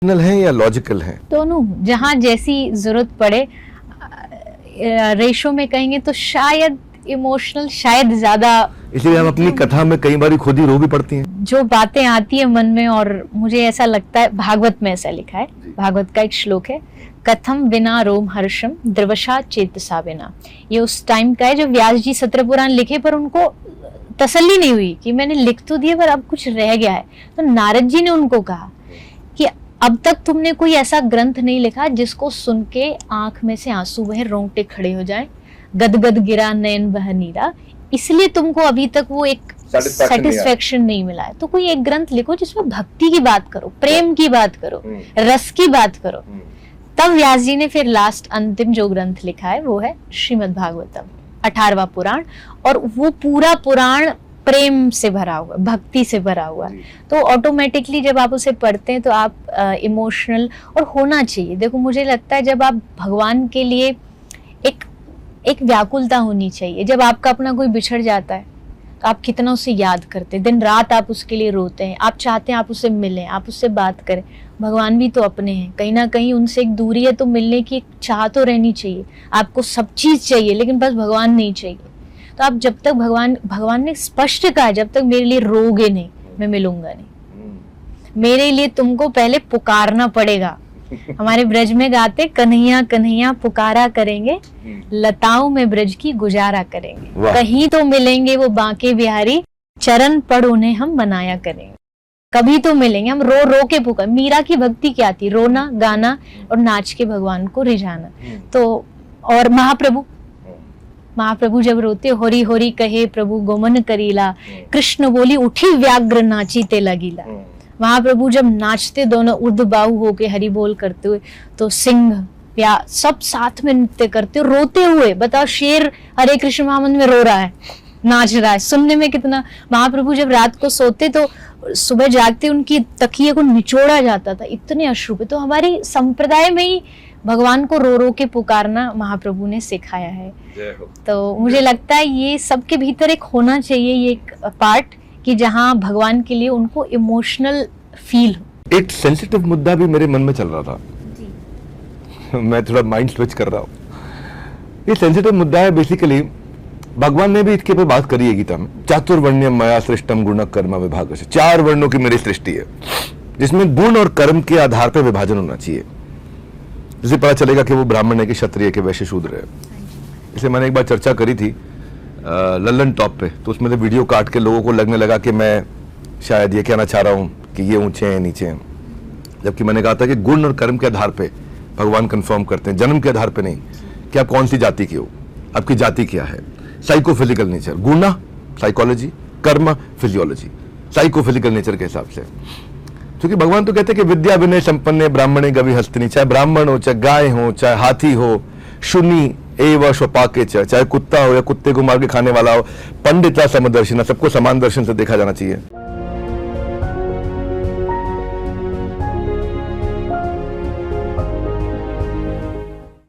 है या लॉजिकल है? दोनों, जहाँ जैसी जरूरत पड़े। रेशो में कहेंगे तो शायद इमोशनल, शायद ज्यादा। इसलिए हम अपनी कथा में कई बार खुद ही रो भी पड़ती हैं। जो बातें आती है मन में, और मुझे ऐसा लगता है भागवत में ऐसा लिखा है, भागवत का एक श्लोक है, कथम विना रोम हर्षम द्रवशा चेतसा विना। ये उस टाइम का है जब व्यास जी सत्र पुराण लिखे, पर उनको तसल्ली नहीं हुई कि मैंने लिख तो दिया पर अब कुछ रह गया है। तो नारद जी ने उनको कहा कि अब तक तुमने कोई ऐसा ग्रंथ नहीं लिखा जिसको सुन के आंख में से आंसू बहे, रोंगटे खड़े हो जाएं, गदगद गिरा नयन बह नीरा, इसलिए तुमको अभी तक वो एक सेटिस्फेक्शन नहीं मिला है। तो कोई एक ग्रंथ लिखो जिसमें भक्ति की बात करो, प्रेम की बात करो, रस की बात करो। तब व्यास जी ने फिर लास्ट अंतिम जो ग्रंथ लिखा है वो है श्रीमद् भागवतम, 18वां पुराण। और वो पूरा पुराण प्रेम से भरा हुआ, भक्ति से भरा हुआ। तो ऑटोमेटिकली जब आप उसे पढ़ते हैं तो आप इमोशनल और होना चाहिए। देखो, मुझे लगता है जब आप भगवान के लिए एक व्याकुलता होनी चाहिए। जब आपका अपना कोई बिछड़ जाता है तो आप कितना उसे याद करते हैं, दिन रात आप उसके लिए रोते हैं, आप चाहते हैं आप उससे मिलें, आप उससे बात करें। भगवान भी तो अपने हैं, कहीं ना कहीं उनसे एक दूरी है, तो मिलने की एक चाह तो रहनी चाहिए। आपको सब चीज चाहिए लेकिन बस भगवान नहीं चाहिए। तो आप जब तक भगवान ने स्पष्ट कहा है, जब तक मेरे लिए रोगे नहीं मैं मिलूंगा नहीं। मेरे लिए तुमको पहले पुकारना पड़ेगा। हमारे ब्रज में गाते, कन्हैया कन्हैया पुकारा करेंगे, लताओं में ब्रज की गुजारा करेंगे, कहीं तो मिलेंगे वो बांके बिहारी, चरण पड़ उन्हें हम मनाया करेंगे। कभी तो मिलेंगे, हम रो रो के पुकार। मीरा की भक्ति क्या थी? रोना, गाना और नाच के भगवान को रिझाना। तो और महाप्रभु जब रोते, होरी होरी कहे प्रभु गोमन करीला, कृष्ण बोली उठी व्याघ्र नाची ते लगीला। महाप्रभु जब नाचते दोनों उर्ध बाहु होके हरि बोल करते हुए, तो सिंह या सब साथ में नृत्य करते रोते हुए। बताओ, शेर हरे कृष्ण महामंत्र में रो रहा है, नाच रहा है, सुनने में कितना। महाप्रभु जब रात को सोते तो सुबह जागते उनकी तकिए को निचोड़ा जाता था, इतने अश्रु पे। तो हमारी संप्रदाय में ही भगवान को रो रो के पुकारना महाप्रभु ने सिखाया है। तो मुझे लगता है ये सबके भीतर एक होना चाहिए, ये एक पार्ट, कि जहाँ भगवान के लिए उनको इमोशनल फील हो। एक सेंसिटिव मुद्दा भी मेरे मन में चल रहा था जी। मैं थोड़ा माइंड स्विच कर रहा हूँ। ये सेंसिटिव मुद्दा है बेसिकली, भगवान ने भी इसके ऊपर बात करी है गीता में। चातुर्वर्ण्यम मया सृष्टम गुण कर्म विभाग से, 4 वर्णों की मेरी सृष्टि है जिसमें गुण और कर्म के आधार पर विभाजन होना चाहिए। जिससे पता चलेगा कि वो ब्राह्मण है कि क्षत्रिय के वैश्य शूद्र है। इसलिए मैंने एक बार चर्चा करी थी लल्लन टॉप पे, तो उसमें से वीडियो काट के लोगों को लगने लगा कि मैं शायद ये कहना चाह रहा हूँ कि ये ऊंचे हैं नीचे हैं, जबकि मैंने कहा था कि गुण और कर्म के आधार पे भगवान कंफर्म करते हैं, जन्म के आधार पे नहीं कि आप कौन सी जाति की हो, आपकी जाति क्या है। साइकोफिजिकल नेचर, गुण साइकोलॉजी, कर्म फिजियोलॉजी, साइकोफिजिकल नेचर के हिसाब से। क्योंकि भगवान तो कहते हैं कि विद्या विनय संपन्न ब्राह्मणे गवि हस्तिनी, चाहे ब्राह्मण हो, चाहे गाय हो, चाहे हाथी हो, शुनि एवं स्वपाके, चाहे कुत्ता हो या कुत्ते को मार के खाने वाला हो, पंडिता समदर्शिना, सबको समान दर्शन से देखा जाना चाहिए।